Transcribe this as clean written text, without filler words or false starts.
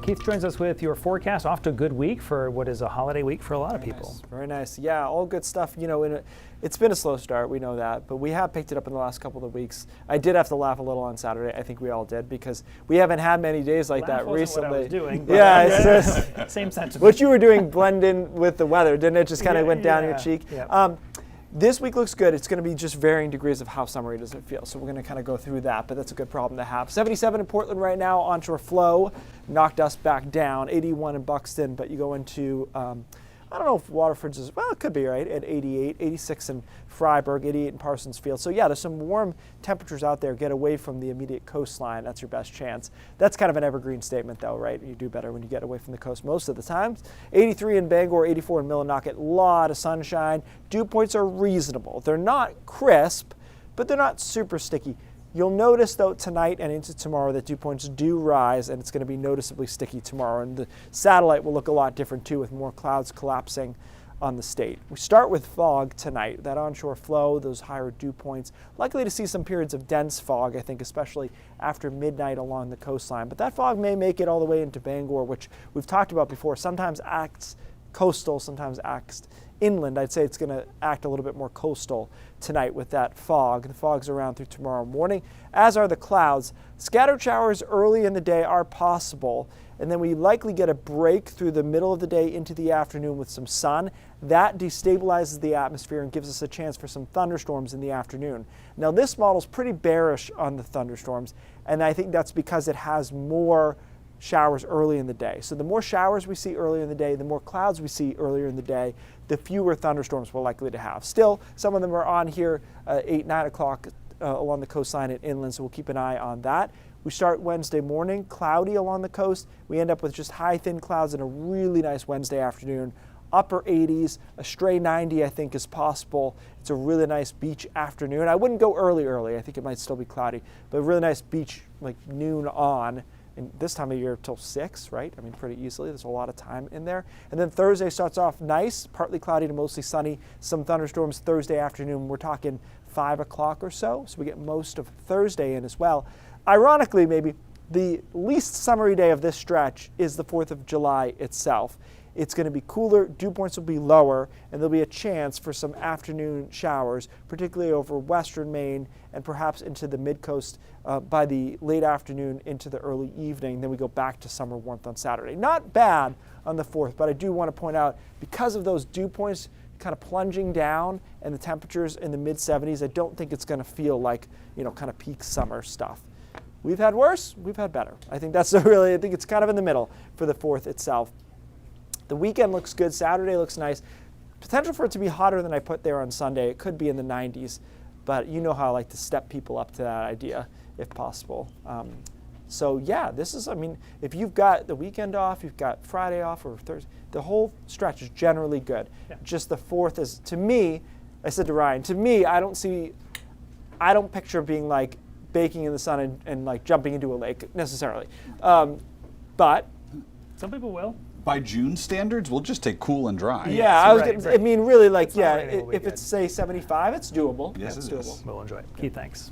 Keith joins us with your forecast. Off to a good week for what is a holiday week for a lot of people. Nice. Very nice. Yeah, all good stuff. You know, it's been a slow start. We know that, but we have picked it up in the last couple of weeks. I did have to laugh a little on Saturday. I think we all did because we haven't had many days like that recently. What I was doing, yeah, it's just same sentiment. What you were doing blend in with the weather, didn't it? Just kind of went down your cheek. Yeah. This week looks good. It's going to be just varying degrees of how summery does it feel. So we're going to kind of go through that, but that's a good problem to have. 77 in Portland right now, onshore flow knocked us back down. 81 in Buxton, but you go into, I don't know if Waterford's is, well, it could be right at 88, 86 in Freiburg, 88 in Parsons Field. So yeah, there's some warm temperatures out there. Get away from the immediate coastline. That's your best chance. That's kind of an evergreen statement though, right? You do better when you get away from the coast most of the time. 83 in Bangor, 84 in Millinocket. A lot of sunshine. Dew points are reasonable. They're not crisp, but they're not super sticky. You'll notice, though, tonight and into tomorrow that dew points do rise, and it's going to be noticeably sticky tomorrow. And the satellite will look a lot different, too, with more clouds collapsing on the state. We start with fog tonight. That onshore flow, those higher dew points, likely to see some periods of dense fog, I think, especially after midnight along the coastline. But that fog may make it all the way into Bangor, which we've talked about before. Sometimes acts coastal, sometimes acts inland. I'd say it's going to act a little bit more coastal tonight with that fog. The fog's around through tomorrow morning, as are the clouds. Scattered showers early in the day are possible, and then we likely get a break through the middle of the day into the afternoon with some sun. That destabilizes the atmosphere and gives us a chance for some thunderstorms in the afternoon. Now, this model's pretty bearish on the thunderstorms, and I think that's because it has more showers early in the day. So the more showers we see earlier in the day, the more clouds we see earlier in the day, the fewer thunderstorms we're likely to have. Still, some of them are on here 8, 9 o'clock along the coastline and inland, so we'll keep an eye on that. We start Wednesday morning, cloudy along the coast. We end up with just high, thin clouds and a really nice Wednesday afternoon. Upper 80s, a stray 90 I think is possible. It's a really nice beach afternoon. I wouldn't go early. I think it might still be cloudy, but a really nice beach like noon on. And this time of year till 6, right? I mean, pretty easily. There's a lot of time in there. And then Thursday starts off nice, partly cloudy to mostly sunny. Some thunderstorms Thursday afternoon. We're talking 5 o'clock or so. So we get most of Thursday in as well. Ironically, maybe the least summery day of this stretch is the 4th of July itself. It's going to be cooler, dew points will be lower, and there'll be a chance for some afternoon showers, particularly over western Maine and perhaps into the mid-coast by the late afternoon into the early evening. Then we go back to summer warmth on Saturday. Not bad on the 4th, but I do want to point out, because of those dew points kind of plunging down and the temperatures in the mid-70s, I don't think it's going to feel like, you know, kind of peak summer stuff. We've had worse, we've had better. I think that's really, I think it's kind of in the middle for the 4th itself. The weekend looks good. Saturday looks nice. Potential for it to be hotter than I put there on Sunday. It could be in the 90s, but you know how I like to step people up to that idea if possible. So yeah, this is, I mean, if you've got the weekend off, you've got Friday off or Thursday, the whole stretch is generally good. Yeah. Just the 4th is, to me, I said to Ryan, to me, I don't picture being like baking in the sun and like jumping into a lake necessarily. But some people will. By June standards, we'll just take cool and dry. Yeah, right. I mean, really, like, yeah, if it's, say, 75, it's doable. Yes, it's it doable. is. We'll enjoy it. Keith, thanks.